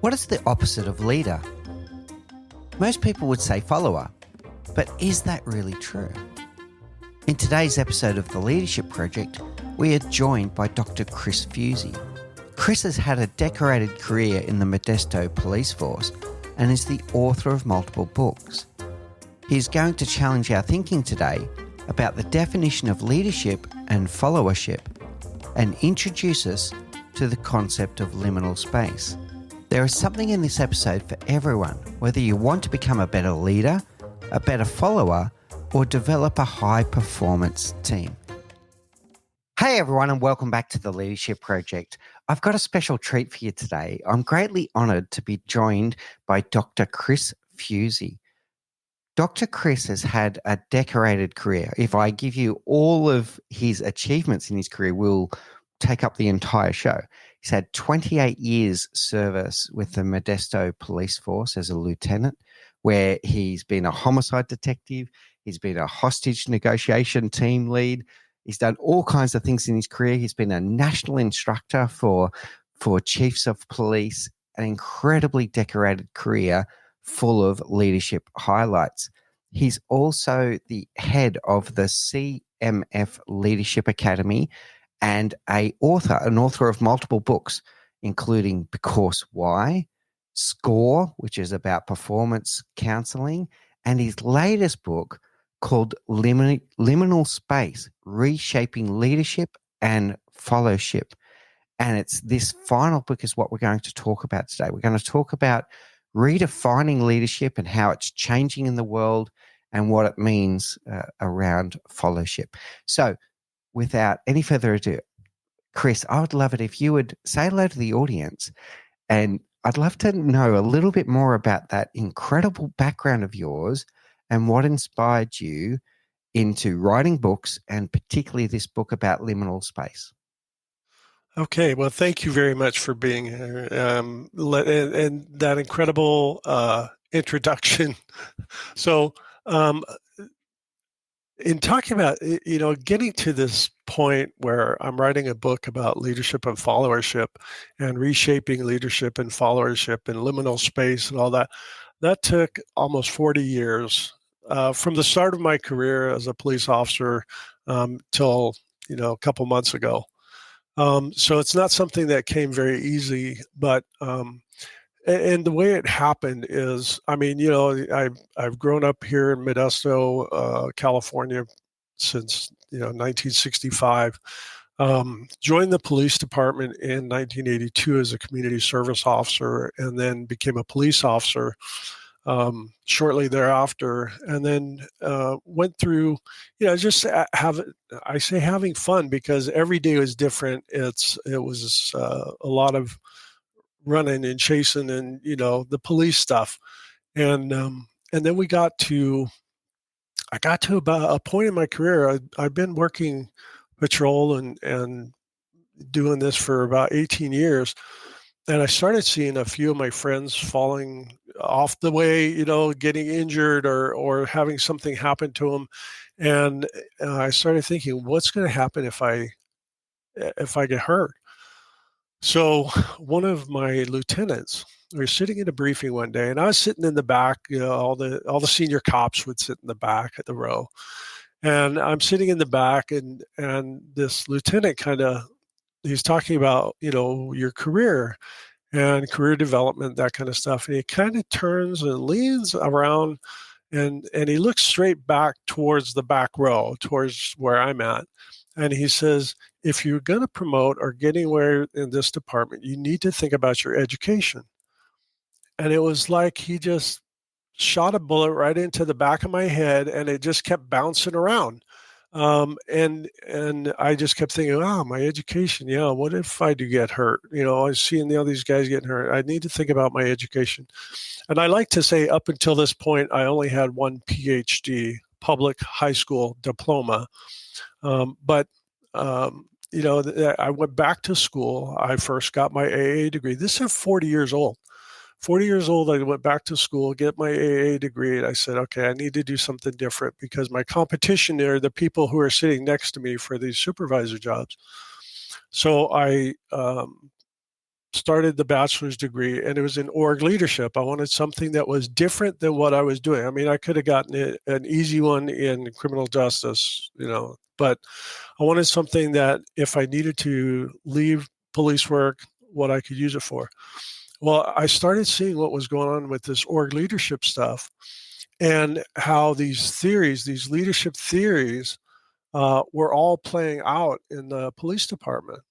What is the opposite of leader? Most people would say follower, but is that really true? In today's episode of The Leadership Project, we are joined by Dr. Chris Fuzie. Chris has had a decorated career in the Modesto Police Force and is the author of multiple books. He is going to challenge our thinking today about the definition of leadership and followership and introduce us to the concept of liminal space. There is something in this episode for everyone, whether you want to become a better leader, a better follower, or develop a high-performance team. Hey everyone, and welcome back to The Leadership Project. I've got a special treat for you today. I'm greatly honoured to be joined by Dr. Chris Fuzie. Dr. Chris has had a decorated career. If I give you all of his achievements in his career, we'll take up the entire show. He's had 28 years service with the Modesto Police Force as a lieutenant, where he's been a homicide detective, he's been a hostage negotiation team lead, he's done all kinds of things in his career. He's been a national instructor for chiefs of police, an incredibly decorated career full of leadership highlights. He's also the head of the CMF Leadership Academy and an author of multiple books, including Because Why, Score, which is about performance counseling, and his latest book called Liminal Space, Reshaping Leadership and Followership. And it's this final book is what we're going to talk about today. We're going to talk about redefining leadership and how it's changing in the world and what it means around followership. So without any further ado, Chris, I would love it if you would say hello to the audience, and I'd love to know a little bit more about that incredible background of yours and what inspired you into writing books, and particularly this book about liminal space. Okay, well, thank you very much for being here and that incredible introduction. So, in talking about, getting to this point where I'm writing a book about leadership and followership and reshaping leadership and followership and liminal space and all that, that took almost 40 years from the start of my career as a police officer till, a couple months ago. So it's not something that came very easy, but and the way it happened is, I've grown up here in Modesto, California since 1965. Joined the police department in 1982 as a community service officer, and then became a police officer shortly thereafter, and then went through, having fun, because every day was different. It was a lot of running and chasing and the police stuff, and then I got to about a point in my career. I've been working patrol and doing this for about 18 years. And I started seeing a few of my friends falling off the way, getting injured or having something happen to them. And I started thinking, what's going to happen if I get hurt? So one of my lieutenants, we were sitting in a briefing one day, and I was sitting in the back. All the senior cops would sit in the back at the row, and I'm sitting in the back, and this lieutenant he's talking about, your career and career development, that kind of stuff. And he kind of turns and leans around and he looks straight back towards the back row, towards where I'm at. And he says, if you're going to promote or get anywhere in this department, you need to think about your education. And it was like he just shot a bullet right into the back of my head, and it just kept bouncing around. And I just kept thinking, my education. Yeah, what if I do get hurt? I was seeing all these guys getting hurt. I need to think about my education. And I like to say, up until this point, I only had one PhD, public high school diploma. But I went back to school. I first got my AA degree. This is 40 years old. 40 years old, I went back to school, get my AA degree, and I said, okay, I need to do something different, because my competition are the people who are sitting next to me for these supervisor jobs. So I started the bachelor's degree, and it was in org leadership. I wanted something that was different than what I was doing. I mean, I could have gotten an easy one in criminal justice, but I wanted something that if I needed to leave police work, what I could use it for. Well, I started seeing what was going on with this org leadership stuff and how these theories, these leadership theories, were all playing out in the police department.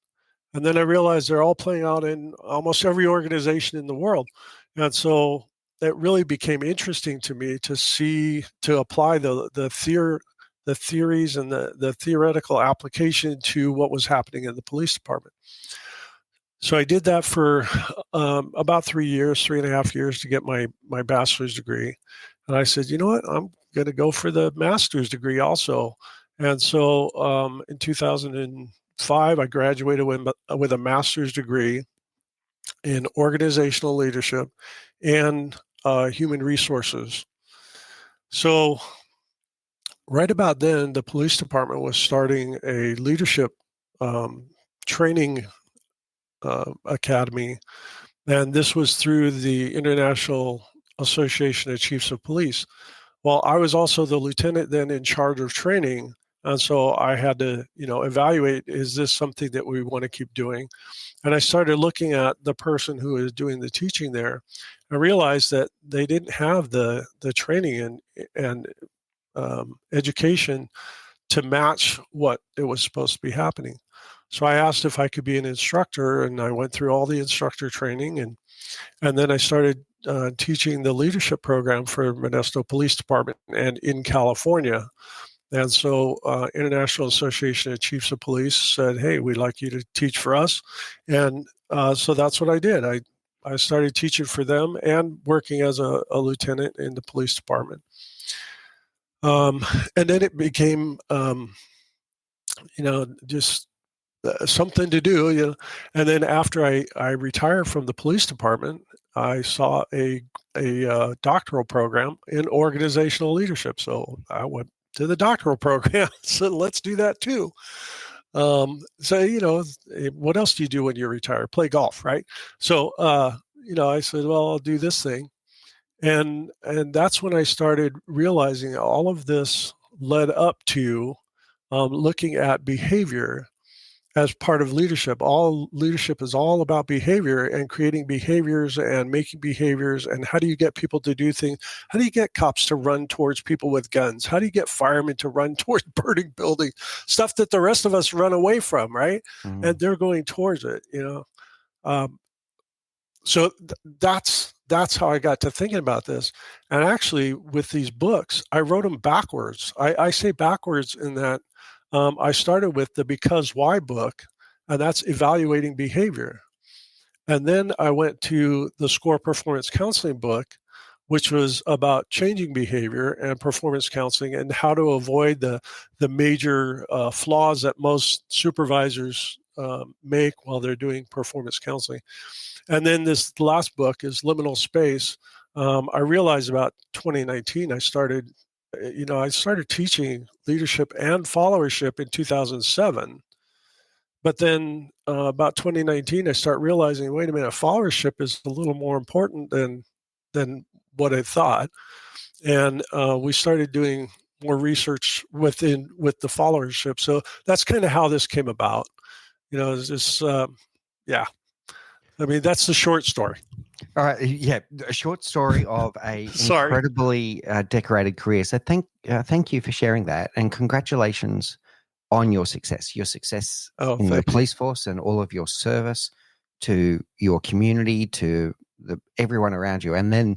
And then I realized they're all playing out in almost every organization in the world. And so it really became interesting to me to apply the theories and the theoretical application to what was happening in the police department. So I did that for about 3.5 years to get my bachelor's degree. And I said, you know what, I'm going to go for the master's degree also. And so in 2005, I graduated with a master's degree in organizational leadership and human resources. So right about then, the police department was starting a leadership training academy, and this was through the International Association of Chiefs of Police. Well, I was also the lieutenant then in charge of training, and so I had to, evaluate, is this something that we want to keep doing? And I started looking at the person who was doing the teaching there. I realized that they didn't have the training and education to match what it was supposed to be happening. So I asked if I could be an instructor, and I went through all the instructor training, and then I started teaching the leadership program for Modesto Police Department and in California. And so International Association of Chiefs of Police said, hey, we'd like you to teach for us. And so that's what I did. I started teaching for them and working as a lieutenant in the police department. And then it became, just something to do, And then after I retired from the police department, I saw a doctoral program in organizational leadership. So I went to the doctoral program. So let's do that too. So, what else do you do when you retire? Play golf, right? So, I said, well, I'll do this thing. And that's when I started realizing all of this led up to looking at behavior as part of leadership. All leadership is all about behavior and creating behaviors and making behaviors. And how do you get people to do things? How do you get cops to run towards people with guns? How do you get firemen to run towards burning buildings? Stuff that the rest of us run away from, right? Mm-hmm. And they're going towards it, So that's how I got to thinking about this. And actually, with these books, I wrote them backwards. I say backwards in that I started with the Because Why book, and that's evaluating behavior. And then I went to the SCORE Performance Counseling book, which was about changing behavior and performance counseling and how to avoid the major flaws that most supervisors make while they're doing performance counseling. And then this last book is Liminal Space. I realized about 2019, I started teaching leadership and followership in 2007. But then about 2019, I start realizing, wait a minute, followership is a little more important than what I thought. And we started doing more research with the followership. So that's kind of how this came about. Yeah. I mean, that's the short story. All right, yeah, a short story of a incredibly decorated career. So thank you for sharing that, and congratulations on your success. Your success in the police force and all of your service to your community, to everyone around you, and then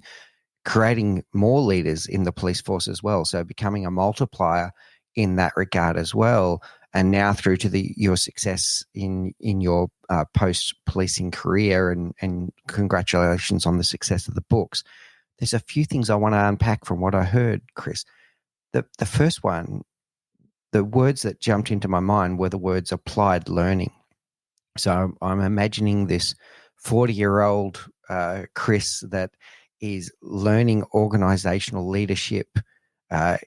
creating more leaders in the police force as well. So becoming a multiplier in that regard as well. And now through to your success in your post-policing career, and congratulations on the success of the books. There's a few things I want to unpack from what I heard, Chris. The first one, the words that jumped into my mind were the words applied learning. So I'm imagining this 40-year-old Chris that is learning organizational leadership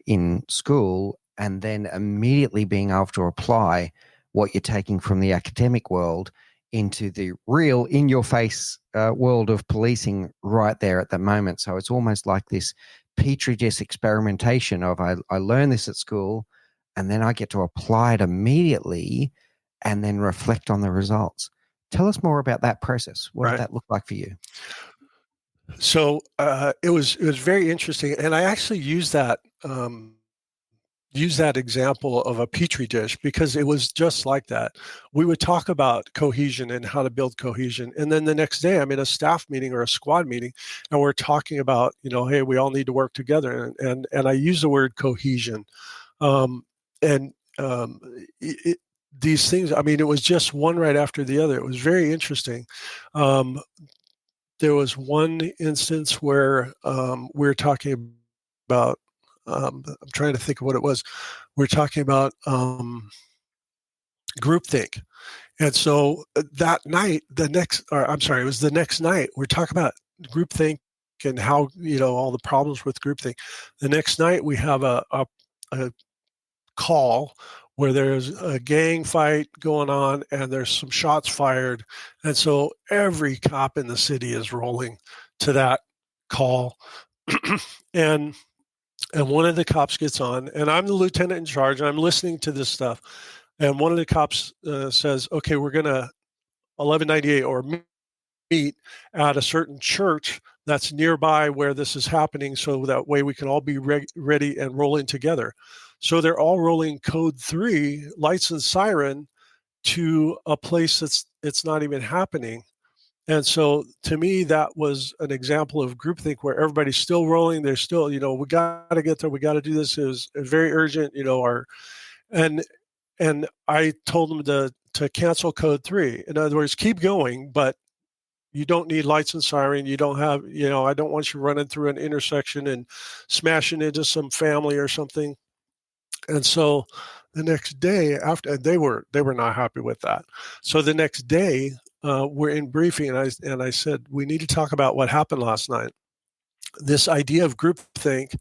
in school, and then immediately being able to apply what you're taking from the academic world into the real in-your-face world of policing right there at the moment. So it's almost like this petri dish experimentation of I learn this at school, and then I get to apply it immediately and then reflect on the results. Tell us more about that process. What did that look like for you? So it was very interesting, and I actually used that example of a petri dish because it was just like that. We would talk about cohesion and how to build cohesion, and then the next day I'm in a staff meeting or a squad meeting, and we're talking about, hey, we all need to work together, and I use the word cohesion, and these things. I mean, it was just one right after the other. It was very interesting. There was one instance where we were talking about. I'm trying to think of what it was. We're talking about groupthink. And so that night, it was the next night, we're talking about groupthink and how, all the problems with groupthink. The next night, we have a call where there's a gang fight going on and there's some shots fired. And so every cop in the city is rolling to that call. and one of the cops gets on, and I'm the lieutenant in charge, and I'm listening to this stuff. And one of the cops says, okay, we're going to 1198 or meet at a certain church that's nearby where this is happening, so that way we can all be ready and rolling together. So they're all rolling code 3, lights and siren, to a place it's not even happening. And so to me, that was an example of groupthink where everybody's still rolling. They're still, we got to get there. We got to do this. It was very urgent, and I told them to cancel code 3. In other words, keep going, but you don't need lights and siren. You don't have, I don't want you running through an intersection and smashing into some family or something. And so the next day after, they were not happy with that. So the next day, we're in briefing, and I said, we need to talk about what happened last night. This idea of groupthink,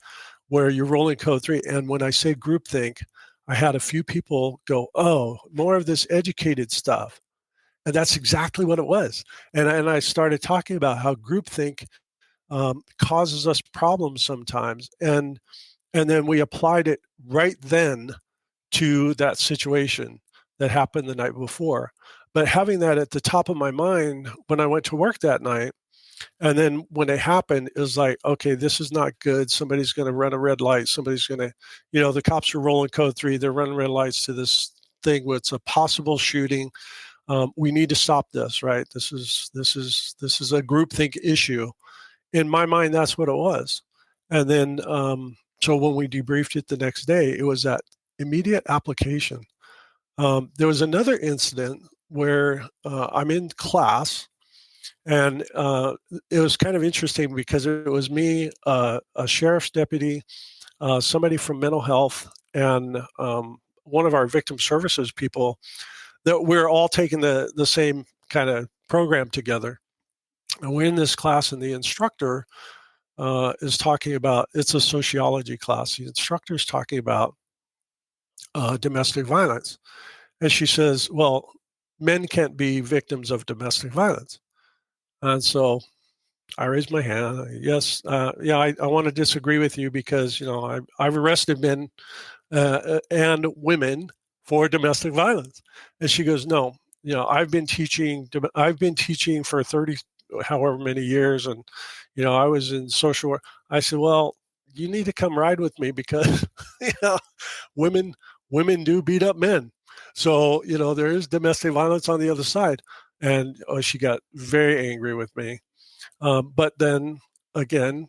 where you're rolling code 3. And when I say groupthink, I had a few people go, oh, more of this educated stuff. And that's exactly what it was. And I started talking about how groupthink causes us problems sometimes. And then we applied it right then to that situation that happened the night before. But having that at the top of my mind when I went to work that night, and then when it happened, it was like, okay, this is not good. Somebody's going to run a red light. Somebody's going to, the cops are rolling code 3. They're running red lights to this thing where it's a possible shooting. We need to stop this, right? This is a groupthink issue. In my mind, that's what it was. And then, so when we debriefed it the next day, it was that immediate application. There was another incident where I'm in class, and it was kind of interesting because it was me, a sheriff's deputy, somebody from mental health, and one of our victim services people, that we're all taking the same kind of program together. And we're in this class, and the instructor is talking about, it's a sociology class. The instructor is talking about domestic violence. And she says, well, men can't be victims of domestic violence. And so I raised my hand. Yes, I want to disagree with you because, I've arrested men and women for domestic violence. And she goes, no, I've been teaching for 30 however many years, and I was in social work. I said, well, you need to come ride with me because women do beat up men. So there is domestic violence on the other side. And she got very angry with me. But then again,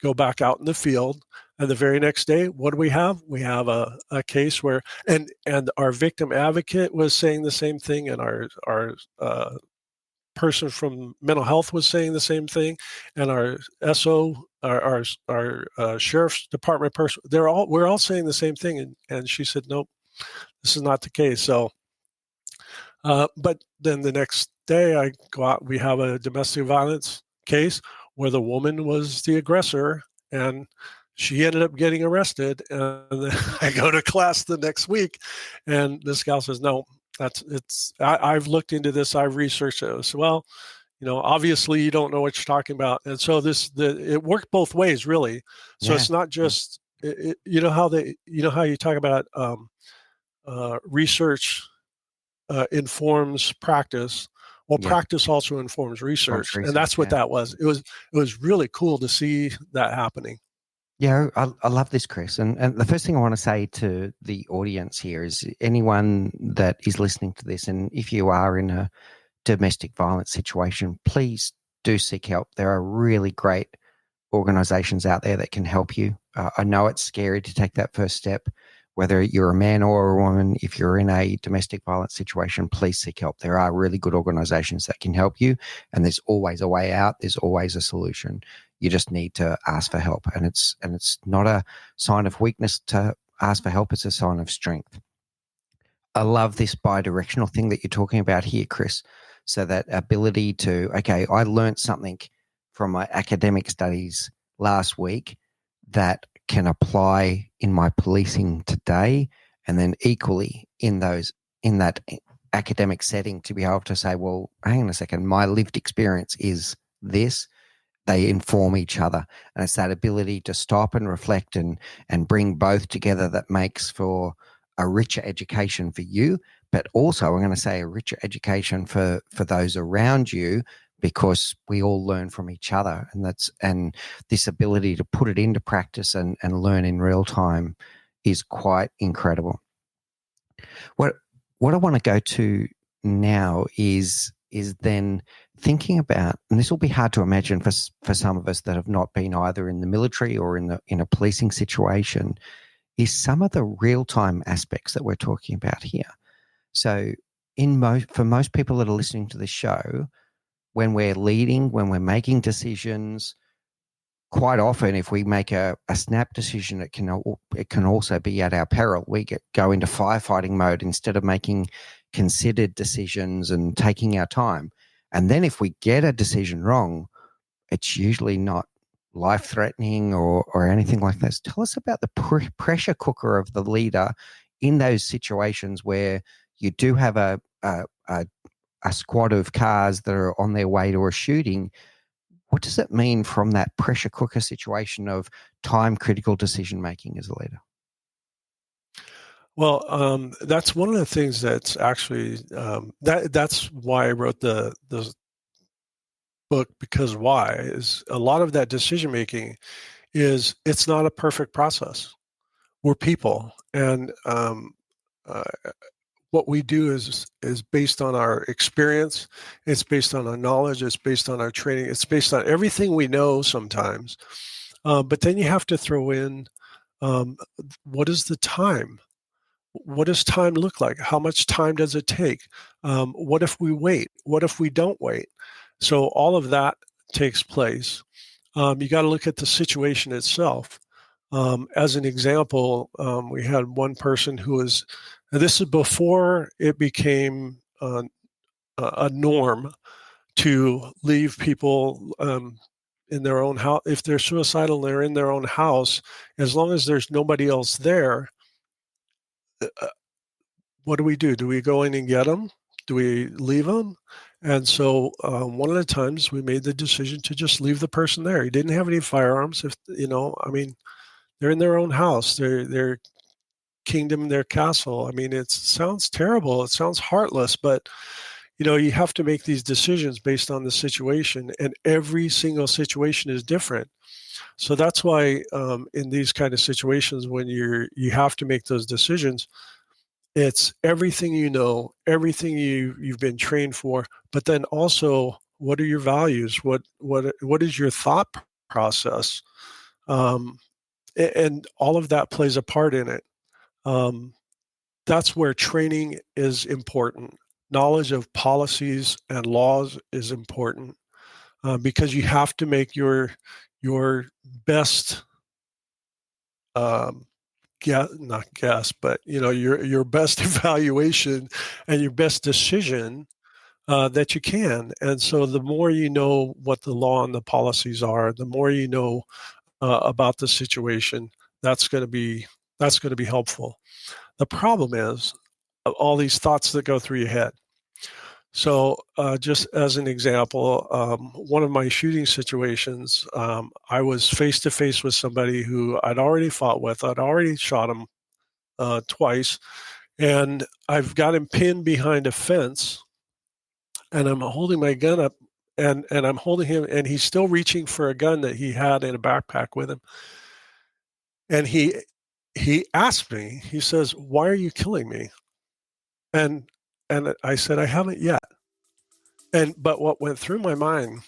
go back out in the field, and the very next day, what do we have? We have a case where, and our victim advocate was saying the same thing, and our person from mental health was saying the same thing, and our SO, our sheriff's department person, we're all saying the same thing. And she said, nope, this is not the case. So, but then the next day I go out, we have a domestic violence case where the woman was the aggressor, and she ended up getting arrested. And then I go to class the next week, and this gal says, no, I've looked into this. I've researched it. So, well, obviously you don't know what you're talking about, and so it worked both ways, really. So it's not just how you talk about research informs practice. Well, practice also informs research, and that's what that was. It was really cool to see that happening. Yeah, I love this, Chris. And the first thing I want to say to the audience here is anyone that is listening to this, and if you are in a domestic violence situation, please do seek help. There are really great organizations out there that can help you. I know it's scary to take that first step, whether you're a man or a woman. If you're in a domestic violence situation, please seek help. There are really good organizations that can help you, and there's always a way out. There's always a solution. You just need to ask for help, and it's not a sign of weakness to ask for help. It's a sign of strength. I love this bi-directional thing that you're talking about here, Chris. So that ability to, okay, I learned something from my academic studies last week that can apply in my policing today, and then equally in that academic setting to be able to say, well, hang on a second, my lived experience is this. They inform each other, and it's that ability to stop and reflect and bring both together that makes for a richer education for you, but also I'm going to say a richer education for those around you, because we all learn from each other, and this ability to put it into practice and learn in real time is quite incredible. What I want to go to now is then thinking about, and this will be hard to imagine for some of us that have not been either in the military or in a policing situation, is some of the real-time aspects that we're talking about here. So for most people that are listening to this show, when we're leading, when we're making decisions, quite often if we make a snap decision, it can also be at our peril. We go into firefighting mode instead of making considered decisions and taking our time. And then if we get a decision wrong, it's usually not life-threatening or anything like that. Tell us about the pressure cooker of the leader in those situations where you do have a squad of cars that are on their way to a shooting. What does it mean from that pressure cooker situation of time-critical decision-making as a leader? Well, that's one of the things that's actually that's why I wrote the book, because why is a lot of that decision making is it's not a perfect process. We're people, and what we do is based on our experience. It's based on our knowledge. It's based on our training. It's based on everything we know sometimes. But then you have to throw in what is the time? What does time look like? How much time does it take? What if we wait? What if we don't wait? So all of that takes place. You got to look at the situation itself. As an example, we had one person who was, and this is before it became a norm to leave people in their own house. If they're suicidal, they're in their own house. As long as there's nobody else there, what do we do? Do we go in and get them? Do we leave them? And so one of the times we made the decision to just leave the person there. He didn't have any firearms. They're in their own house. Their kingdom, their castle. I mean, it sounds terrible. It sounds heartless, but you have to make these decisions based on the situation, and every single situation is different. So that's why in these kind of situations, when you have to make those decisions, it's everything everything you've been trained for, but then also what are your values? What is your thought process? And all of that plays a part in it. That's where training is important. Knowledge of policies and laws is important because you have to make your best not guess, but your best evaluation and your best decision that you can. And so the more you know what the law and the policies are, the more you know about the situation, that's going to be helpful. The problem is all these thoughts that go through your head. So just as an example, one of my shooting situations, I was face to face with somebody who I'd already fought with. I'd already shot him twice, and I've got him pinned behind a fence, and I'm holding my gun up, and I'm holding him, and he's still reaching for a gun that he had in a backpack with him. And he asked me, he says, "Why are you killing me?" And I said, "I haven't yet." But what went through my mind,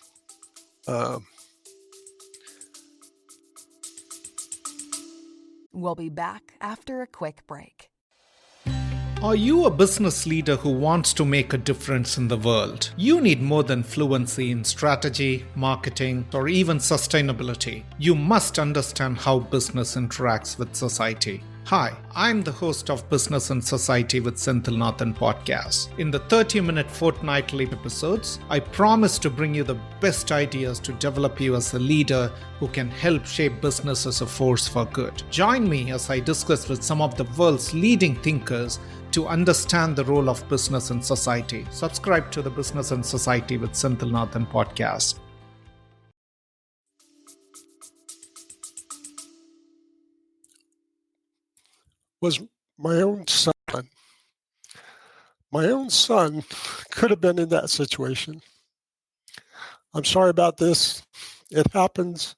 We'll be back after a quick break. Are you a business leader who wants to make a difference in the world? You need more than fluency in strategy, marketing, or even sustainability. You must understand how business interacts with society. Hi, I'm the host of Business and Society with Senthilnathan podcast. In the 30-minute fortnightly episodes, I promise to bring you the best ideas to develop you as a leader who can help shape business as a force for good. Join me as I discuss with some of the world's leading thinkers to understand the role of business in society. Subscribe to the Business and Society with Senthilnathan podcast. was my own son. My own son could have been in that situation. I'm sorry about this. It happens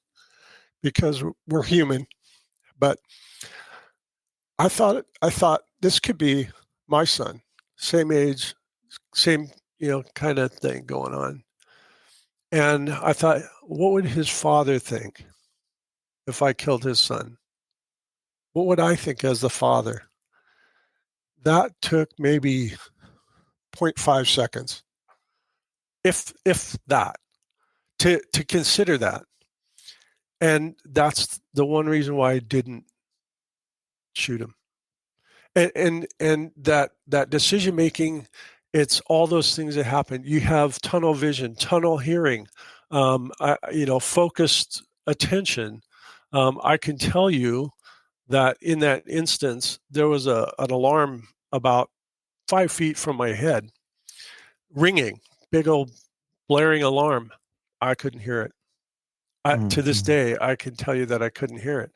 because we're human. But I thought this could be my son, same age, same kind of thing going on. And I thought, what would his father think if I killed his son? What would I think as the father? That took maybe 0.5 seconds, if that, to consider that. And that's the one reason why I didn't shoot him. And that decision making, it's all those things that happen. You have tunnel vision, tunnel hearing, focused attention. I can tell you that in that instance, there was an alarm about 5 feet from my head, ringing, big old blaring alarm. I couldn't hear it. To this day, I can tell you that I couldn't hear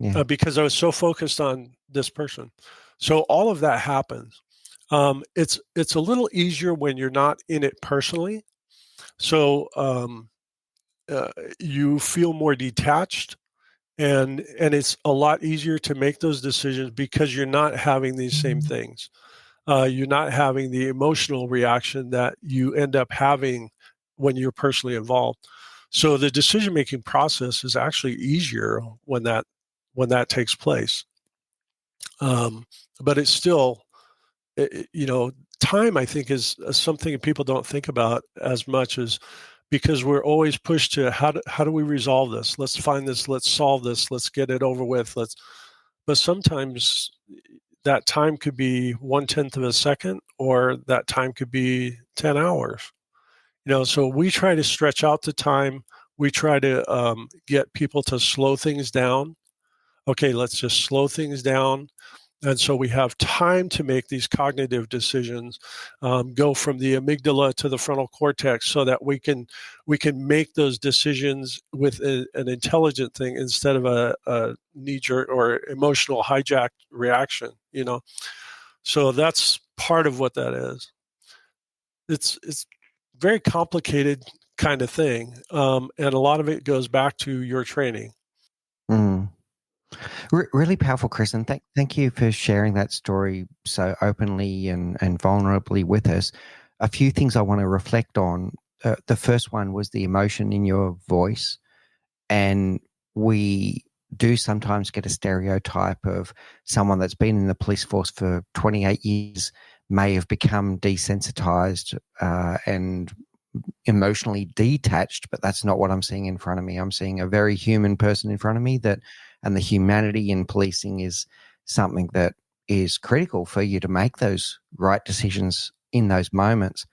it because I was so focused on this person. So all of that happens. It's a little easier when you're not in it personally. So you feel more detached, and it's a lot easier to make those decisions because you're not having these same things. You're not having the emotional reaction that you end up having when you're personally involved. So the decision-making process is actually easier when that takes place. But it's still, time, I think, is something that people don't think about as much, as because we're always pushed to how do we resolve this? Let's find this. Let's solve this. Let's get it over with. But sometimes that time could be 1/10 of a second, or that time could be 10 hours. So we try to stretch out the time. We try to get people to slow things down. Okay, let's just slow things down. And so we have time to make these cognitive decisions, go from the amygdala to the frontal cortex, so that we can make those decisions with an intelligent thing instead of a knee-jerk or emotional hijacked reaction. So that's part of what that is. It's very complicated kind of thing, and a lot of it goes back to your training. Really powerful, Chris, and thank you for sharing that story so openly and vulnerably with us. A few things I want to reflect on. The first one was the emotion in your voice, and we do sometimes get a stereotype of someone that's been in the police force for 28 years may have become desensitized and emotionally detached, but that's not what I'm seeing in front of me. I'm seeing a very human person in front of me, and the humanity in policing is something that is critical for you to make those right decisions in those moments.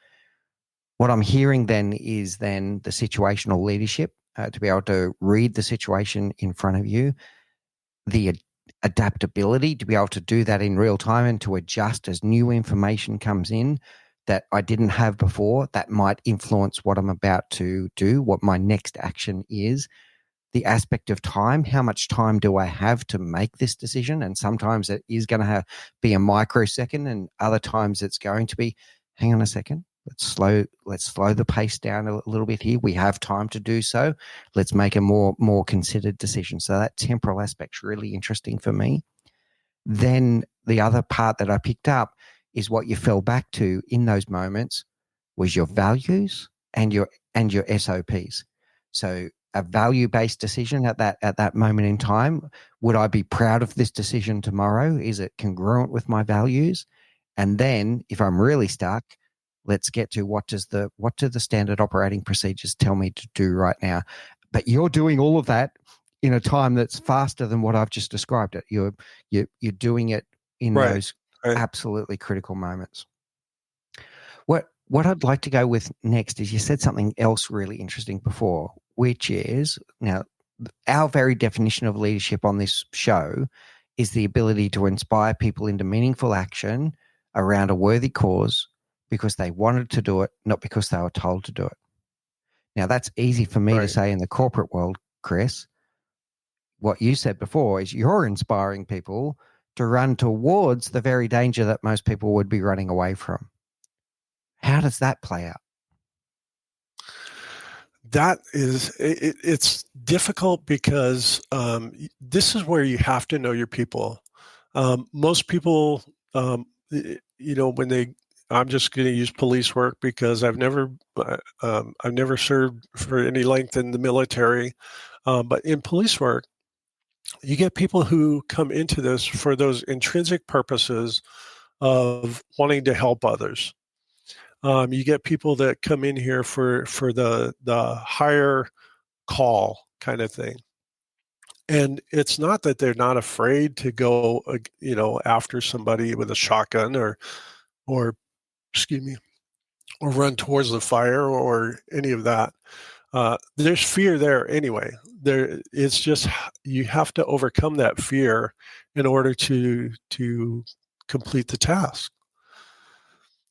What I'm hearing then is the situational leadership, to be able to read the situation in front of you, the adaptability to be able to do that in real time and to adjust as new information comes in that I didn't have before that might influence what I'm about to do, what my next action is. The aspect of time, how much time do I have to make this decision? And sometimes it is going to be a microsecond, and other times it's going to be, hang on a second, let's slow the pace down a little bit here. We have time to do so. Let's make a more considered decision. So that temporal aspect's really interesting for me. Then the other part that I picked up is what you fell back to in those moments was your values and your SOPs. So a value-based decision at that moment in time. Would I be proud of this decision tomorrow? Is it congruent with my values? And then if I'm really stuck, let's get to what do the standard operating procedures tell me to do right now? But you're doing all of that in a time that's faster than what I've just described it. You're doing it in those absolutely critical moments. What I'd like to go with next is you said something else really interesting before, which is now our very definition of leadership on this show is the ability to inspire people into meaningful action around a worthy cause because they wanted to do it, not because they were told to do it. Now, that's easy for me to say in the corporate world, Chris. What you said before is you're inspiring people to run towards the very danger that most people would be running away from. How does that play out? That is, it's difficult because this is where you have to know your people. Most people, when I'm just going to use police work because I've never served for any length in the military, but in police work, you get people who come into this for those intrinsic purposes of wanting to help others. You get people that come in here for the higher call kind of thing. And it's not that they're not afraid to go, after somebody with a shotgun or run towards the fire or any of that. There's fear there anyway. It's just you have to overcome that fear in order to complete the task.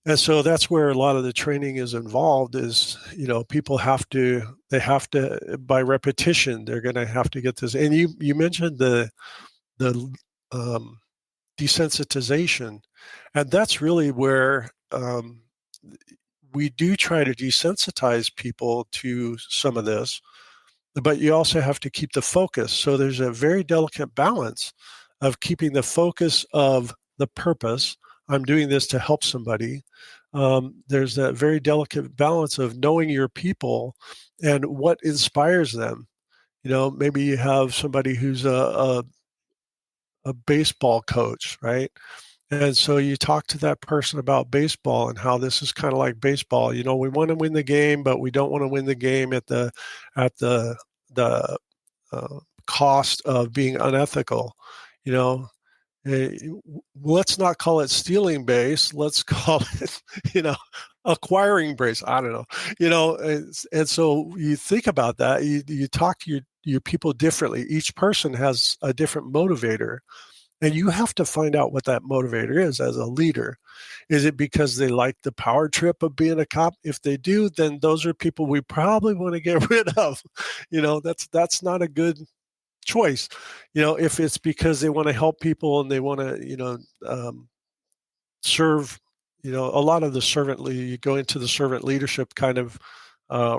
And so that's where a lot of the training is involved is, people have to, by repetition, they're going to have to get this. And you mentioned the desensitization, and that's really where we do try to desensitize people to some of this, but you also have to keep the focus. So there's a very delicate balance of keeping the focus of the purpose. I'm doing this to help somebody. There's that very delicate balance of knowing your people and what inspires them. Maybe you have somebody who's a baseball coach, right? And so you talk to that person about baseball and how this is kind of like baseball. We want to win the game, but we don't want to win the game at the cost of being unethical. Let's not call it stealing base. Let's call it, acquiring base. I don't know, and so you think about that. You talk to your people differently. Each person has a different motivator, and you have to find out what that motivator is as a leader. Is it because they like the power trip of being a cop? If they do, then those are people we probably want to get rid of. That's not a good choice. If it's because they want to help people and they want to serve, a lot of you go into the servant leadership kind of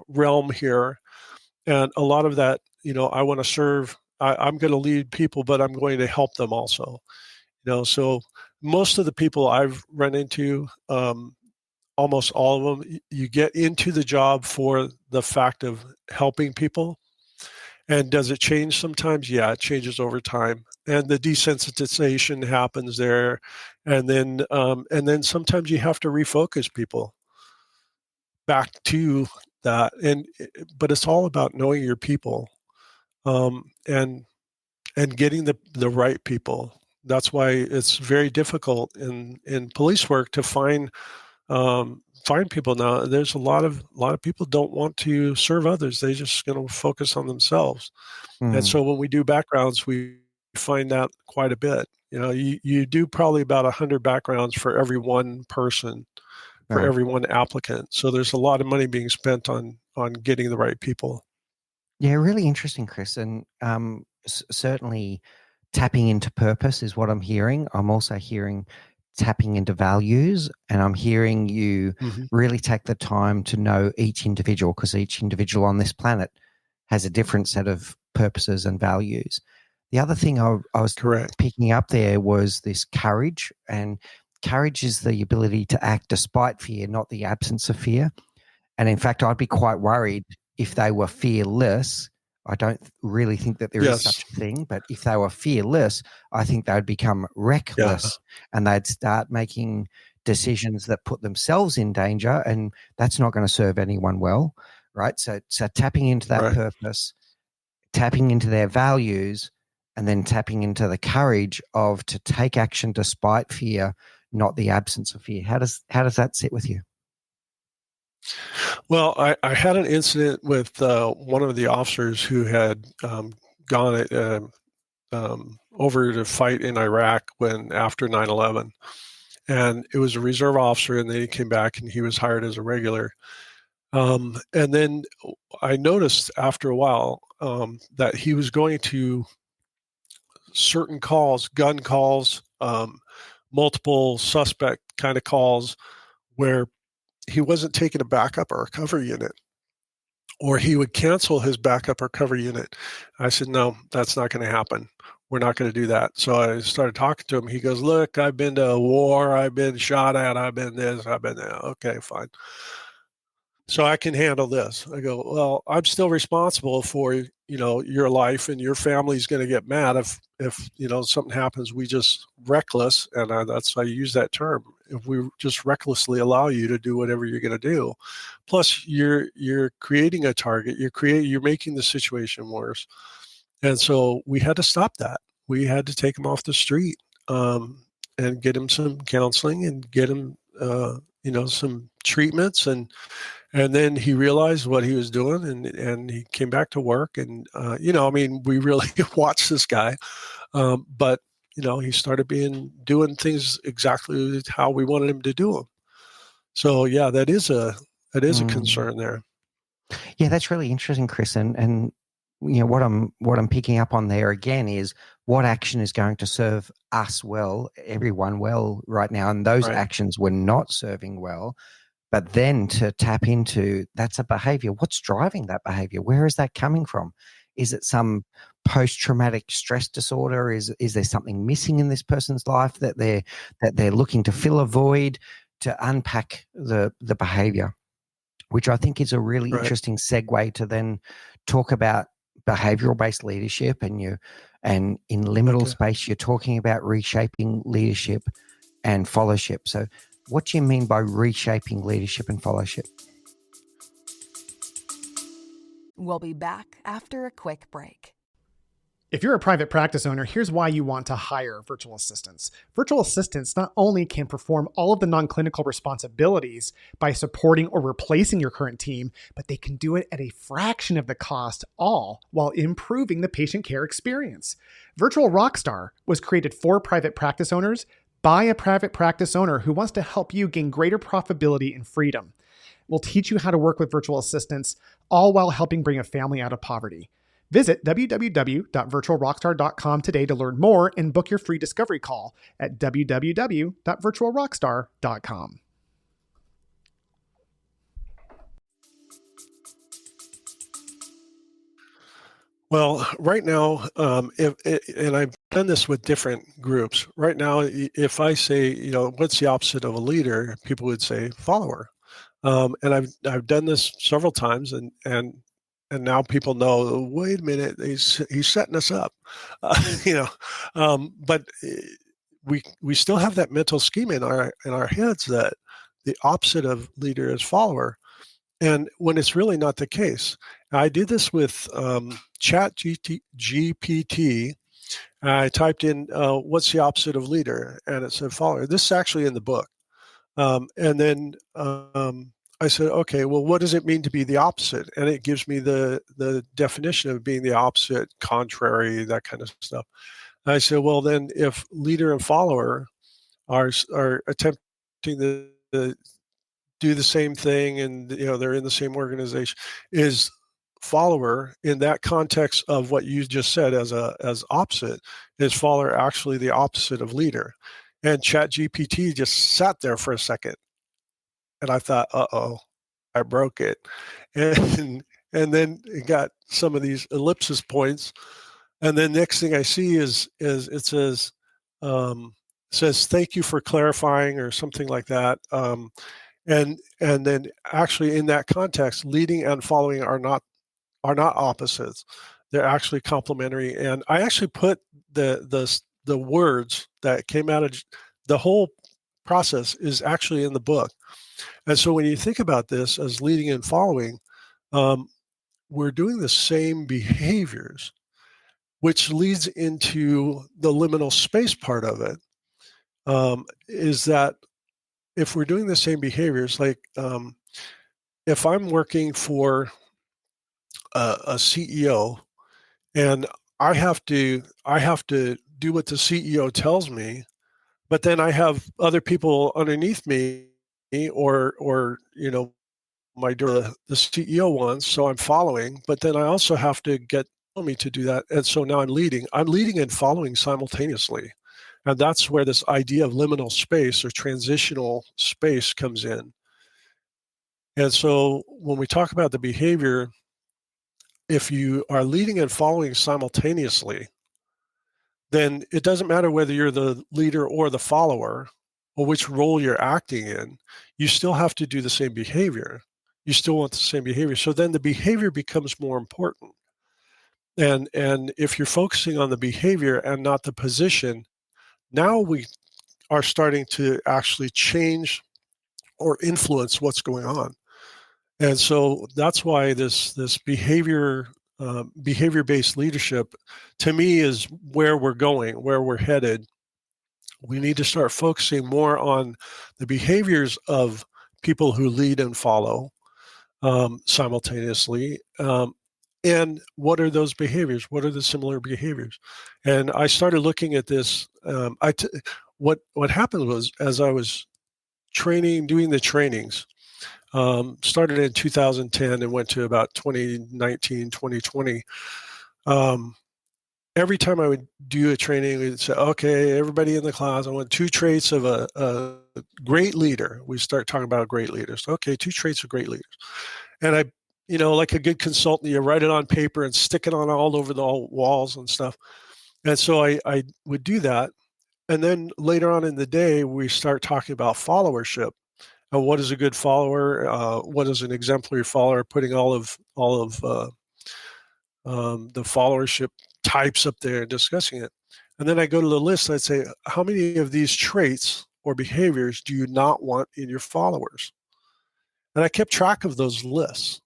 realm here, and a lot of that, I want to serve. I'm going to lead people, but I'm going to help them also. So most of the people I've run into, almost all of them, you get into the job for the fact of helping people. And does it change sometimes? Yeah, it changes over time. And the desensitization happens there. And then sometimes you have to refocus people back to that. But it's all about knowing your people, and getting the right people. That's why it's very difficult in police work to find people now. There's a lot of people don't want to serve others. They just going to focus on themselves. And so when we do backgrounds, we find that quite a bit. You do probably about 100 backgrounds for every one person, for Right. every one applicant. So there's a lot of money being spent on getting the right people. Yeah, really interesting, Chris. And certainly tapping into purpose is what I'm hearing. I'm also hearing tapping into values, and I'm hearing you really take the time to know each individual, because each individual on this planet has a different set of purposes and values. The other thing I was Correct. picking up there was this courage, and courage is the ability to act despite fear, not the absence of fear. And in fact, I'd be quite worried if they were fearless. I don't really think that there is such a thing, but if they were fearless, I think they would become reckless and they'd start making decisions that put themselves in danger, and that's not going to serve anyone well, right? So tapping into that purpose, tapping into their values, and then tapping into the courage to take action despite fear, not the absence of fear. How does that sit with you? Well, I had an incident with one of the officers who had gone over to fight in Iraq after 9/11, and it was a reserve officer, and then he came back and he was hired as a regular. And then I noticed after a while that he was going to certain calls, gun calls, multiple suspect kind of calls, where he wasn't taking a backup or a cover unit, or he would cancel his backup or cover unit. I said, no, that's not going to happen. We're not going to do that. So I started talking to him. He goes, look, I've been to a war. I've been shot at. I've been this. I've been that. Okay, fine. So I can handle this. I go, well, I'm still responsible for, your life, and your family's going to get mad if something happens. We just reckless. And I use that term. If we just recklessly allow you to do whatever you're going to do, plus you're creating a target, you're making the situation worse. And so we had to stop that. We had to take him off the street and get him some counseling and get him, some treatments. And then he realized what he was doing, and he came back to work. And, we really watched this guy. But, he started doing things exactly how we wanted him to do them. So, yeah, that is a concern there. Yeah, that's really interesting, Chris. And what I'm picking up on there again is what action is going to serve us well, everyone well right now. And those actions were not serving well. But then to tap into, that's a behavior. What's driving that behavior? Where is that coming from? Is it some post-traumatic stress disorder? Is there something missing in this person's life that they're looking to fill a void, to unpack the behavior, which I think is a really interesting segue to then talk about behavioral-based leadership. And in liminal space, you're talking about reshaping leadership and followership. So what do you mean by reshaping leadership and followership? We'll be back after a quick break. If you're a private practice owner, here's why you want to hire virtual assistants. Virtual assistants not only can perform all of the non-clinical responsibilities by supporting or replacing your current team, but they can do it at a fraction of the cost, all while improving the patient care experience. Virtual Rockstar was created for private practice owners by a private practice owner who wants to help you gain greater profitability and freedom. We'll teach you how to work with virtual assistants, all while helping bring a family out of poverty. Visit www.virtualrockstar.com today to learn more and book your free discovery call at www.virtualrockstar.com. Well, right now, and I've done this with different groups. Right now, if I say, what's the opposite of a leader, people would say follower. And I've done this several times, and now people know. Wait a minute, he's setting us up, But we still have that mental scheme in our heads that the opposite of leader is follower. And when it's really not the case. I did this with Chat GPT. I typed in, what's the opposite of leader? And it said follower. This is actually in the book. And then I said, okay, well, what does it mean to be the opposite? And it gives me the definition of being the opposite, contrary, that kind of stuff. I said, well, then if leader and follower are attempting to do the same thing, and they're in the same organization, is follower in that context of what you just said as opposite, is follower actually the opposite of leader? And ChatGPT just sat there for a second, and I thought, I broke it. And then it got some of these ellipsis points, and then next thing I see is it says thank you for clarifying, or something like that. And then actually in that context, leading and following are not opposites. They're actually complementary. And I actually put the words that came out of the whole process is actually in the book. And so when you think about this as leading and following, we're doing the same behaviors, which leads into the liminal space part of it. Is that if we're doing the same behaviors, like if I'm working for a CEO and I have to do what the CEO tells me, but then I have other people underneath me, or the CEO wants, so I'm following, but then I also have to get me to do that. And so now I'm leading and following simultaneously. And that's where this idea of liminal space or transitional space comes in. And so when we talk about the behavior, if you are leading and following simultaneously, then it doesn't matter whether you're the leader or the follower, or which role you're acting in, you still have to do the same behavior. You still want the same behavior. So then the behavior becomes more important. And if you're focusing on the behavior and not the position, now we are starting to actually change or influence what's going on. And so that's why this behavior-based leadership, to me, is where we're going, where we're headed. We need to start focusing more on the behaviors of people who lead and follow simultaneously. And what are those behaviors? What are the similar behaviors? And I started looking at this. What happened was, as I was doing the trainings, started in 2010 and went to about 2019, 2020. Every time I would do a training, we'd say, okay, everybody in the class, I want 2 traits of a great leader. We start talking about great leaders. Okay, 2 traits of great leaders. And I, like a good consultant, you write it on paper and stick it on all over the walls and stuff. And so I would do that. And then later on in the day, we start talking about followership. What is a good follower? What is an exemplary follower? Putting all of the followership types up there and discussing it. And then I go to the list and I'd say, how many of these traits or behaviors do you not want in your followers? And I kept track of those lists.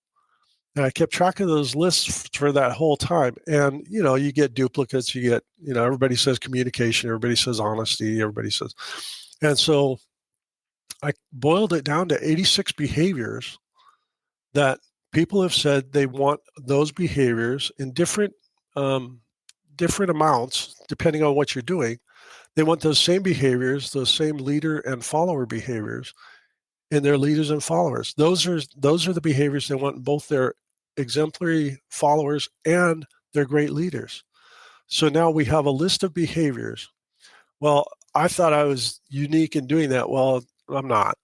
And I kept track of those lists for that whole time. And, you get duplicates, you get, everybody says communication, everybody says honesty, everybody says. And so I boiled it down to 86 behaviors that people have said they want those behaviors in different amounts, depending on what you're doing. They want those same behaviors, those same leader and follower behaviors in their leaders and followers. Those are the behaviors they want in both their exemplary followers and their great leaders. So now we have a list of behaviors. Well, I thought I was unique in doing that. Well, I'm not.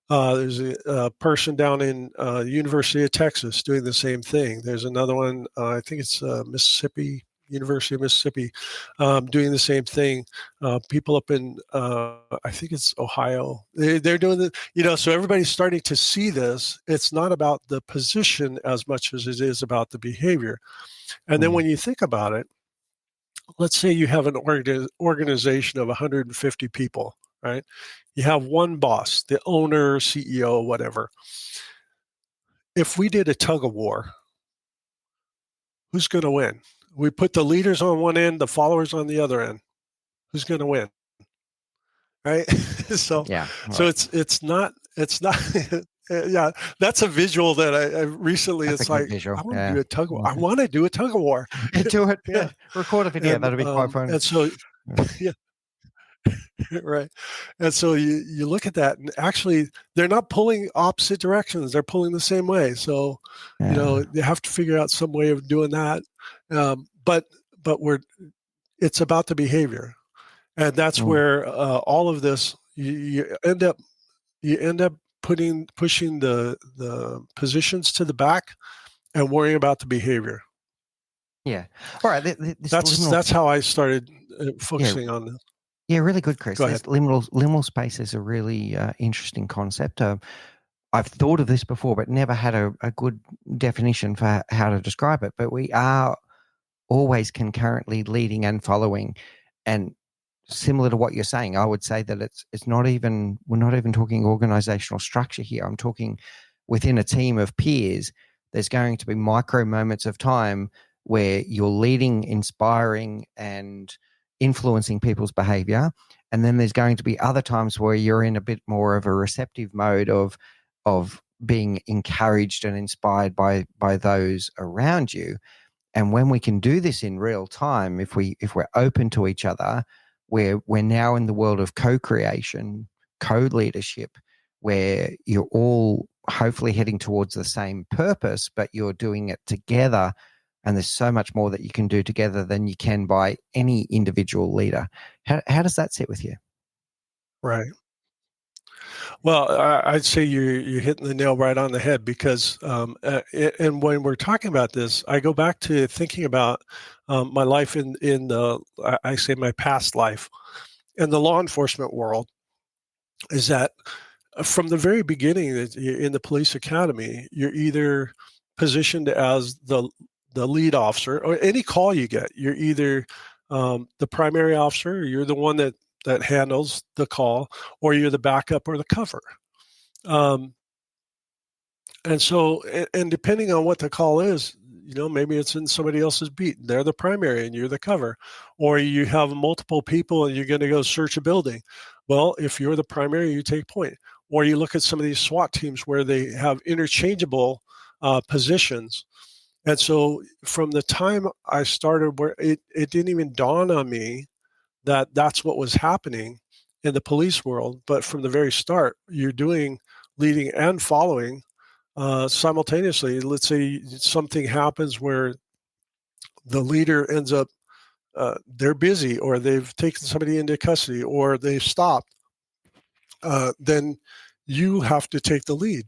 There's a person down in the University of Texas doing the same thing. There's another one, I think it's University of Mississippi, doing the same thing. People up in, I think it's Ohio, they're doing it, so everybody's starting to see this. It's not about the position as much as it is about the behavior. And then when you think about it, let's say you have an organization of 150 people, right? You have one boss, the owner, CEO, whatever. If we did a tug of war, who's going to win? We put the leaders on one end, the followers on the other end. Who's going to win? Right? So it's not yeah, that's a visual that I recently, that's it's like, visual. I want to do a tug of war. I want to do a tug of war. Do it. Yeah. Record a video. That'll be quite fun. And so Yeah. Right. And so you look at that, and actually they're not pulling opposite directions, they're pulling the same way. So you have to figure out some way of doing that. But it's about the behavior, and that's where all of this you end up pushing the positions to the back and worrying about the behavior. Yeah. All right. That's how I started focusing on this. Yeah, really good, Chris. Go ahead. Liminal space is a really interesting concept. I've thought of this before, but never had a good definition for how to describe it. But we are always concurrently leading and following, and similar to what you're saying, I would say that we're not even talking organizational structure here. I'm talking within a team of peers. There's going to be micro moments of time where you're leading, inspiring, and influencing people's behavior. And then there's going to be other times where you're in a bit more of a receptive mode of being encouraged and inspired by those around you. And when we can do this in real time, if we're open to each other, we're now in the world of co-creation, co-leadership, where you're all hopefully heading towards the same purpose, but you're doing it together. And there's so much more that you can do together than you can by any individual leader. How does that sit with you? Right. Well, I'd say you're hitting the nail right on the head, because and when we're talking about this, I go back to thinking about my life in I say my past life in the law enforcement world. Is that from the very beginning in the police academy, you're either positioned as the lead officer, or any call you get, you're either the primary officer, or you're the one that handles the call, or you're the backup or the cover. And so, and depending on what the call is, maybe it's in somebody else's beat. They're the primary and you're the cover, or you have multiple people and you're going to go search a building. Well, if you're the primary, you take point. Or you look at some of these SWAT teams where they have interchangeable positions. And so from the time I started, where it didn't even dawn on me that that's what was happening in the police world. But from the very start, you're doing leading and following simultaneously. Let's say something happens where the leader ends up, they're busy, or they've taken somebody into custody, or they've stopped, then you have to take the lead.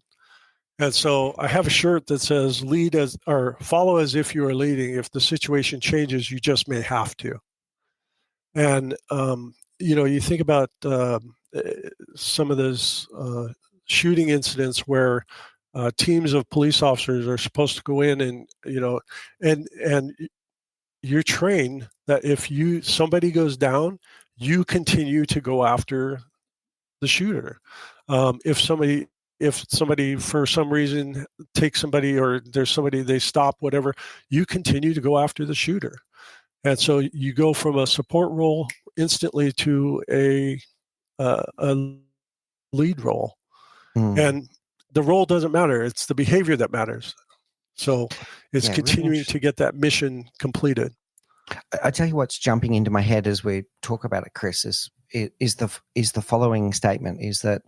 And so I have a shirt that says lead as, or follow as if you are leading. If the situation changes, you just may have to. And, you think about some of those shooting incidents where teams of police officers are supposed to go in and, and you're trained that if somebody goes down, you continue to go after the shooter. If somebody for some reason takes somebody, or there's somebody, they stop, whatever, you continue to go after the shooter. And so you go from a support role instantly to a lead role. And the role doesn't matter. It's the behavior that matters. So it's continuing really to get that mission completed. I tell you what's jumping into my head as we talk about it, Chris, is the following statement, is that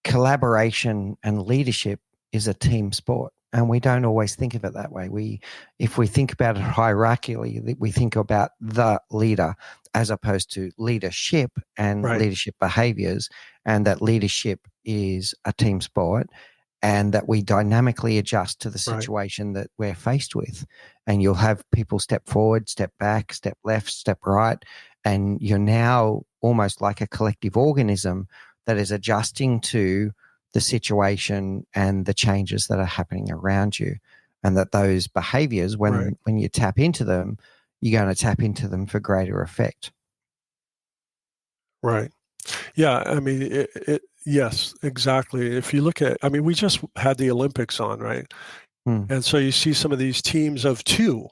collaboration and leadership is a team sport. And we don't always think of it that way. If we think about it hierarchically, we think about the leader as opposed to leadership and leadership behaviors, and that leadership is a team sport, and that we dynamically adjust to the situation that we're faced with. And you'll have people step forward, step back, step left, step right, and you're now almost like a collective organism that is adjusting to the situation and the changes that are happening around you. And that those behaviors, when you tap into them, you're going to tap into them for greater effect. Right. Yeah. I mean, yes, exactly. If you look at, we just had the Olympics on, right? And so you see some of these teams of two.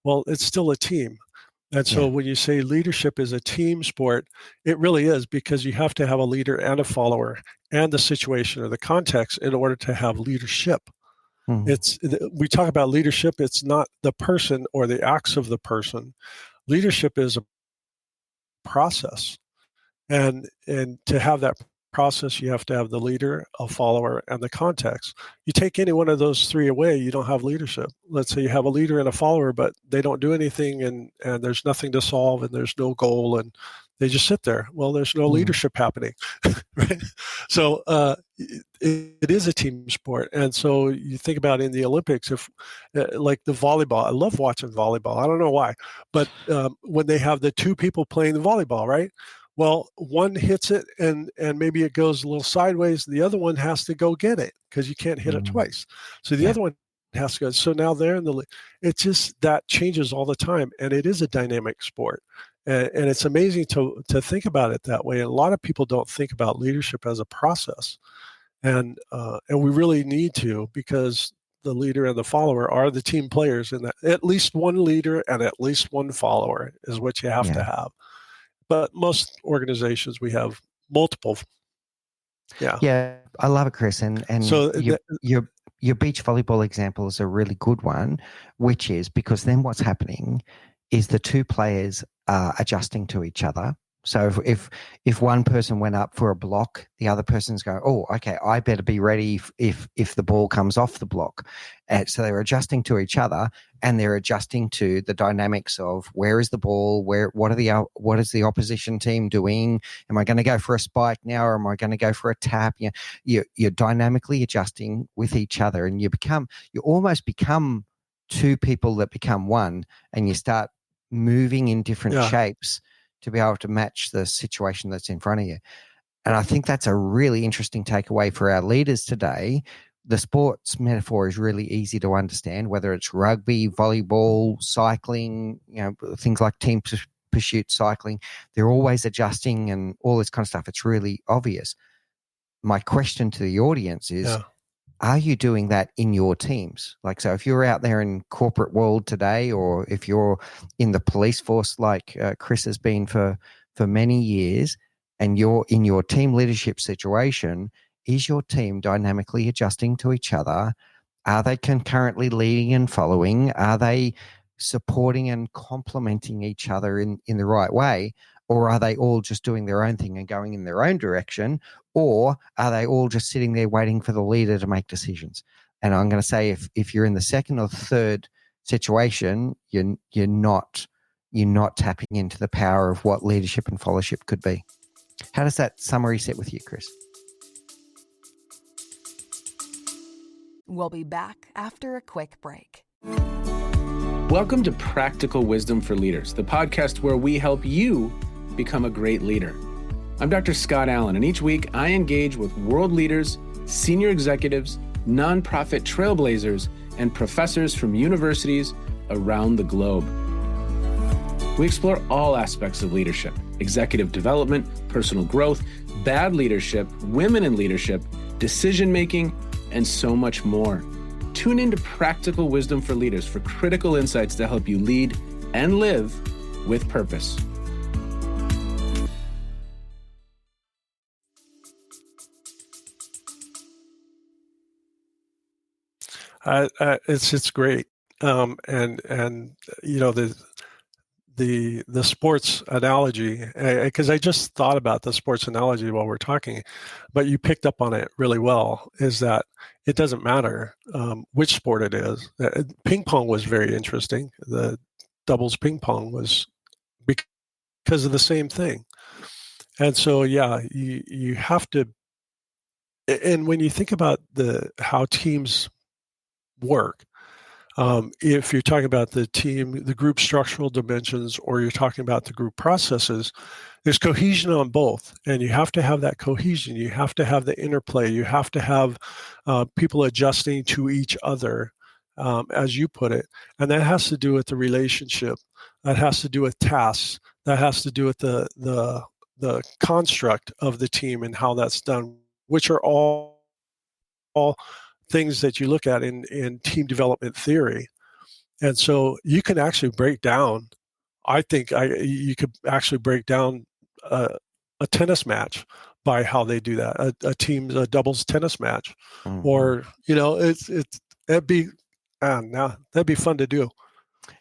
Well, it's still a team. And so when you say leadership is a team sport, it really is, because you have to have a leader and a follower and the situation or the context in order to have leadership. We talk about leadership. It's not the person or the acts of the person. Leadership is a process. And to have that process, you have to have the leader, a follower, and the context. You take any one of those three away, you don't have leadership. Let's say you have a leader and a follower, but they don't do anything, and there's nothing to solve, and there's no goal, and they just sit there. Well, there's no leadership happening, right? So it is a team sport. And so you think about in the Olympics, if like the volleyball, I love watching volleyball. I don't know why, but when they have the two people playing the volleyball, right? Well, one hits it and maybe it goes a little sideways. The other one has to go get it because you can't hit it twice. So the other one has to go. So now they're in the league. It's just that changes all the time. And it is a dynamic sport. And it's amazing to think about it that way. And a lot of people don't think about leadership as a process. And we really need to, because the leader and the follower are the team players. And at least one leader and at least one follower is what you have to have. But most organizations, we have multiple. Yeah, I love it, Chris. And so your beach volleyball example is a really good one, which is because then what's happening is the two players are adjusting to each other. So if one person went up for a block, the other person's going, oh, okay, I better be ready if the ball comes off the block. So they're adjusting to each other, and they're adjusting to the dynamics of where is the ball, what is the opposition team doing? Am I going to go for a spike now, or am I going to go for a tap? You're dynamically adjusting with each other, and you almost become two people that become one, and you start moving in different shapes to be able to match the situation that's in front of you. And I think that's a really interesting takeaway for our leaders today. The sports metaphor is really easy to understand, whether it's rugby, volleyball, cycling, things like team pursuit cycling. They're always adjusting and all this kind of stuff. It's really obvious. My question to the audience is, are you doing that in your teams? Like, so if you're out there in corporate world today, or if you're in the police force like Chris has been for many years, and you're in your team leadership situation, is your team dynamically adjusting to each other? Are they concurrently leading and following? Are they supporting and complementing each other in the right way? Or are they all just doing their own thing and going in their own direction? Or are they all just sitting there waiting for the leader to make decisions? And I'm going to say if you're in the second or third situation, you're not tapping into the power of what leadership and followership could be. How does that summary sit with you, Chris? We'll be back after a quick break. Welcome to Practical Wisdom for Leaders, the podcast where we help you become a great leader. I'm Dr. Scott Allen, and each week I engage with world leaders, senior executives, nonprofit trailblazers, and professors from universities around the globe. We explore all aspects of leadership: executive development, personal growth, bad leadership, women in leadership, decision-making, and so much more. Tune into Practical Wisdom for Leaders for critical insights to help you lead and live with purpose. It's great, and the sports analogy, because I just thought about the sports analogy while we're talking, but you picked up on it really well, is that it doesn't matter which sport it is. Ping pong was very interesting. The doubles ping pong was because of the same thing. And so, you have to, and when you think about how teams work, if you're talking about the group structural dimensions, or you're talking about the group processes, there's cohesion on both. And you have to have that cohesion. You have to have the interplay. You have to have people adjusting to each other, as you put it. And that has to do with the relationship. That has to do with tasks. That has to do with the construct of the team and how that's done, which are all things that you look at in team development theory. And so you can actually break down, you could actually break down a tennis match by how they do that, a doubles tennis match. Mm-hmm. Or, that'd be fun to do.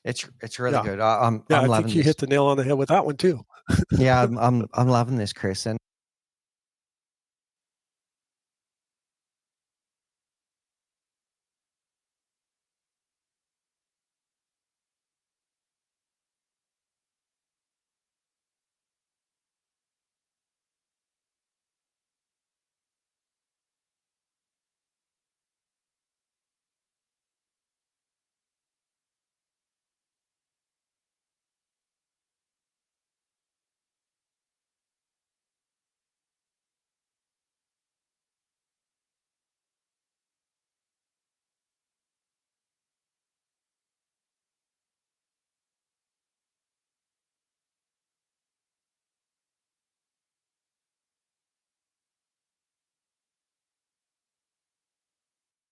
It's really good. I'm I loving think you this. hit the nail on the head with that one too. Yeah, I'm loving this, Chris. And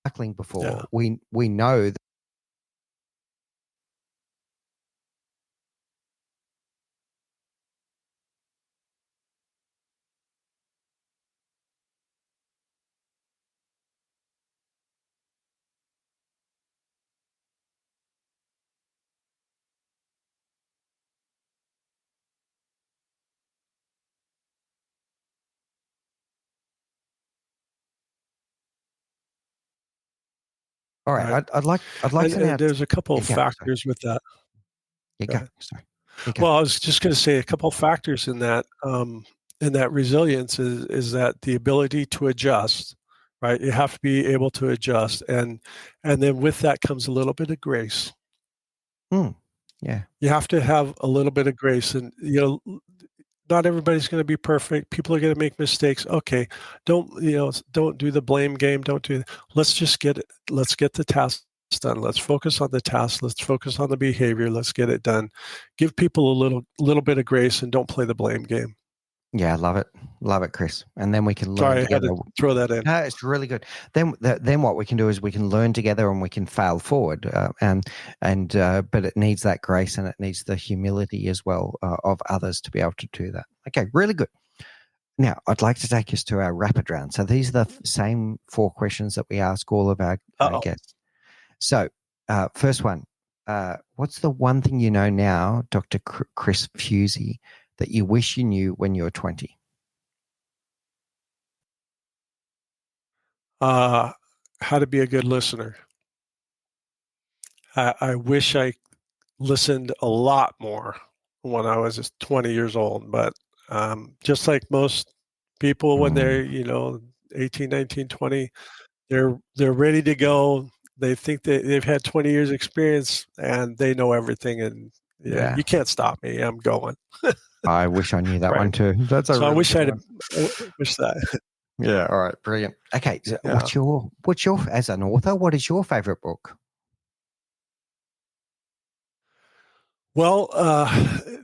tackling before, we know that. All right, I'd like to now. There's a couple of Yeah, factors with that. You Go go. Sorry. Well, I was just going to say a couple of factors in that resilience is that the ability to adjust, right? You have to be able to adjust, and then with that comes a little bit of grace. Yeah, You have to have a little bit of grace, and not everybody's going to be perfect. People are going to make mistakes. Okay, don't do the blame game. Let's get the task done. Let's focus on the task. Let's focus on the behavior. Let's get it done. Give people a little bit of grace, and don't play the blame game. yeah, love it, Chris. And then we can learn Sorry, together. I had to throw that in. No, it's really good. Then what we can do is we can learn together and we can fail forward. But it needs that grace and it needs the humility as well of others to be able to do that. Okay, really good. Now, I'd like to take us to our rapid round. So these are the same 4 questions that we ask all of our guests. So, first one, what's the one thing you know now, Dr. Chris Fuzie, that you wish you knew when you were 20? How to be a good listener. I wish I listened a lot more when I was just 20 years old, but just like most people when they're 18, 19, 20, they're ready to go. They think that they've had 20 years experience and they know everything, and you can't stop me. I'm going. I wish I knew that Right. one too. That's a So really I wish good wish that. Yeah. All right. Brilliant. Okay. So Yeah. what's your as an author? What is your favorite book? Well,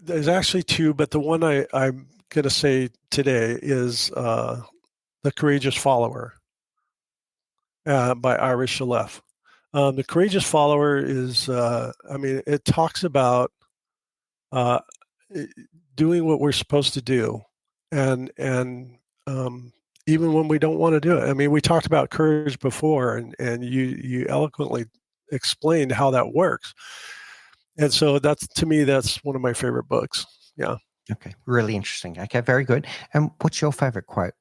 there's actually 2, but the one I'm going to say today is The Courageous Follower by Ira Shalef. The Courageous Follower is, it talks about doing what we're supposed to do, and even when we don't want to do it. I mean, we talked about courage before, and you eloquently explained how that works. And so to me, that's one of my favorite books. Yeah. Okay. Really interesting. Okay. Very good. And what's your favorite quote?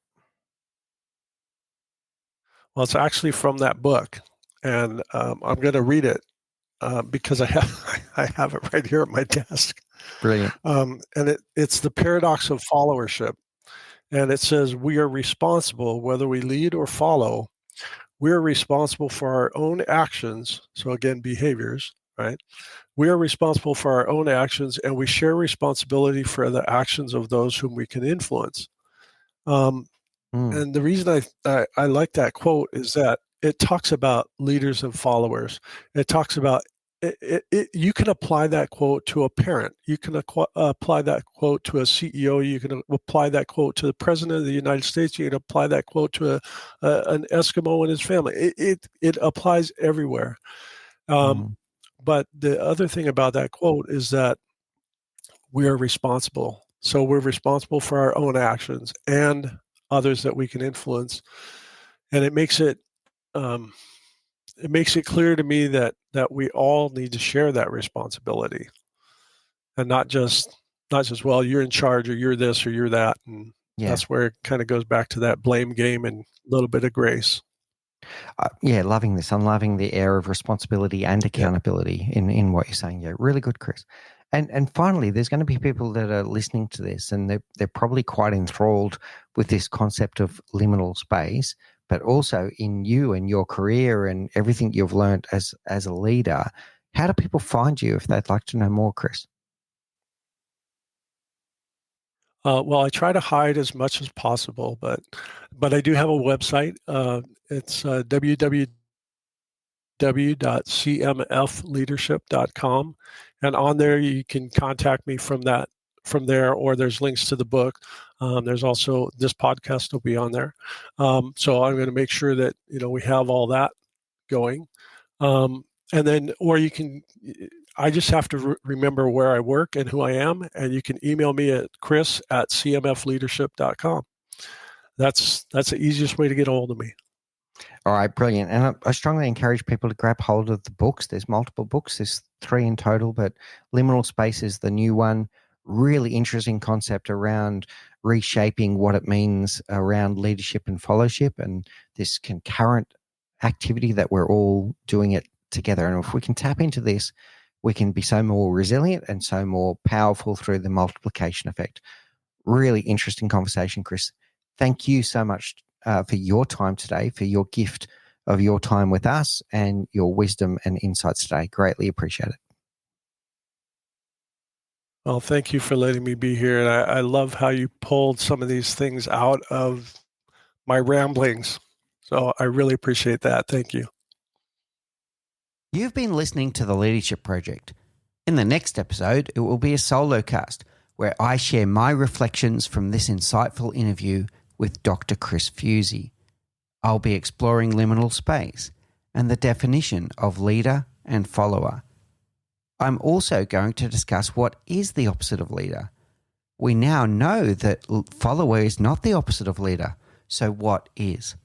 Well, it's actually from that book, and I'm going to read it because I have it right here at my desk. Brilliant. And it's the paradox of followership, and it says we are responsible whether we lead or follow. We are responsible for our own actions. So again, behaviors, right? We are responsible for our own actions, and we share responsibility for the actions of those whom we can influence. And the reason I like that quote is that it talks about leaders and followers. It talks about you can apply that quote to a parent. You can apply that quote to a CEO. You can apply that quote to the president of the United States. You can apply that quote to an Eskimo and his family. It applies everywhere. But the other thing about that quote is that we are responsible. So we're responsible for our own actions and others that we can influence. And it makes it clear to me that we all need to share that responsibility, and not just not just, well, you're in charge or you're this or you're that. And that's where it kind of goes back to that blame game and a little bit of grace. Loving this. I'm loving the air of responsibility and accountability in what you're saying. Yeah, really good, Chris. And finally, there's going to be people that are listening to this and they're probably quite enthralled with this concept of liminal space, but also in you and your career and everything you've learned as a leader. How do people find you if they'd like to know more, Chris? Well, I try to hide as much as possible, but I do have a website. It's www.cmfleadership.com, and on there you can contact me from there, or there's links to the book. There's also this podcast will be on there. So I'm going to make sure that we have all that going, and then I just have to remember where I work and who I am, and you can email me at chris@cmfleadership.com. That's the easiest way to get a hold of me. All right, brilliant. And I strongly encourage people to grab hold of the books. There's multiple books. There's 3 in total, but Liminal Space is the new one. Really interesting concept around reshaping what it means around leadership and followership and this concurrent activity that we're all doing it together. And if we can tap into this, we can be so more resilient and so more powerful through the multiplication effect. Really interesting conversation, Chris. Thank you so much for your time today, for your gift of your time with us and your wisdom and insights today. Greatly appreciate it. Well, thank you for letting me be here. And I love how you pulled some of these things out of my ramblings. So I really appreciate that. Thank you. You've been listening to The Leadership Project. In the next episode, it will be a solo cast where I share my reflections from this insightful interview with Dr. Chris Fuzie. I'll be exploring liminal space and the definition of leader and follower. I'm also going to discuss what is the opposite of leader. We now know that follower is not the opposite of leader, so what is?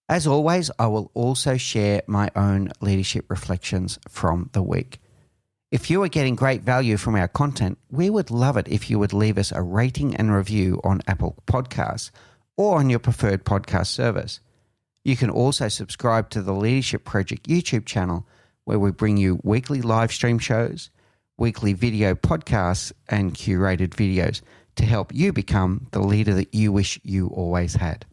As always, I will also share my own leadership reflections from the week. If you are getting great value from our content, we would love it if you would leave us a rating and review on Apple Podcasts or on your preferred podcast service. You can also subscribe to the Leadership Project YouTube channel, where we bring you weekly live stream shows, weekly video podcasts, and curated videos to help you become the leader that you wish you always had.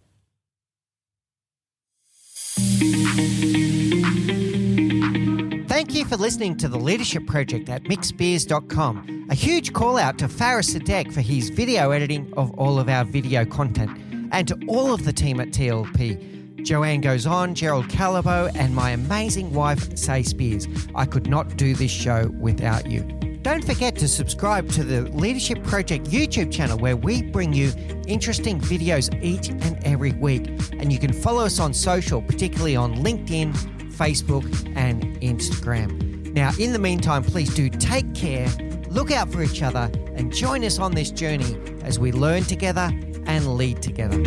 Thank you for listening to The Leadership Project at mixbeers.com. A huge call out to Faris Sadek for his video editing of all of our video content, and to all of the team at TLP. Joanne Goes On, Gerald Calabo, and my amazing wife, Say Spears. I could not do this show without you. Don't forget to subscribe to the Leadership Project YouTube channel, where we bring you interesting videos each and every week. And you can follow us on social, particularly on LinkedIn, Facebook, and Instagram. Now, in the meantime, please do take care, look out for each other, and join us on this journey as we learn together and lead together.